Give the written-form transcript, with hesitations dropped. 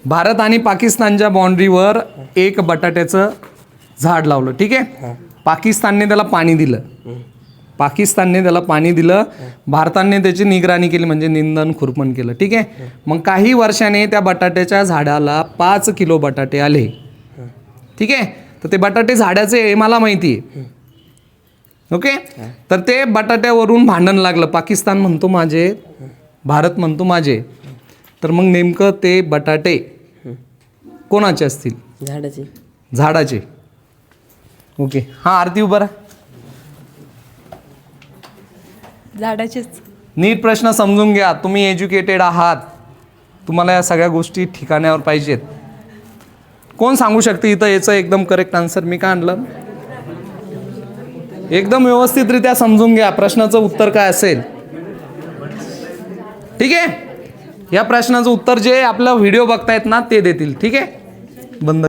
भारत आणि पाकिस्तानच्या बाउंड्रीवर एक बटाट्याचं झाड लावलं, ठीक आहे. पाकिस्तानने त्याला पाणी दिलं, भारताने त्याची निगराणी केली म्हणजे निंदन खुरपण केलं, ठीक आहे. मग काही वर्षाने त्या बटाट्याच्या झाडाला 5 किलो बटाटे आले, ठीक आहे. तर ते बटाटे झाडाचे हे मला माहिती आहे, ओके. तर ते बटाट्यावरून भांडण लागलं, पाकिस्तान म्हणतो माझे, भारत म्हणतो माझे. तर मग नेमकं ते बटाटे कोणाचे असतील? झाडाचे. ओके. हा आरती उभा राहा. झाडाचेच. नीट प्रश्न समजून घ्या. तुम्ही एज्युकेटेड आहात, तुम्हाला या सगळ्या गोष्टी ठिकाण्यावर पाहिजेत. कोण सांगू शकते इथं याचं एकदम करेक्ट आन्सर मी का आणलं? एकदम व्यवस्थितरित्या समजून घ्या प्रश्नाचं उत्तर काय असेल, ठीक आहे. या प्रश्नाचं उत्तर जे आपला व्हिडिओ बघतायत ना ते देतील, ठीक आहे. बंद.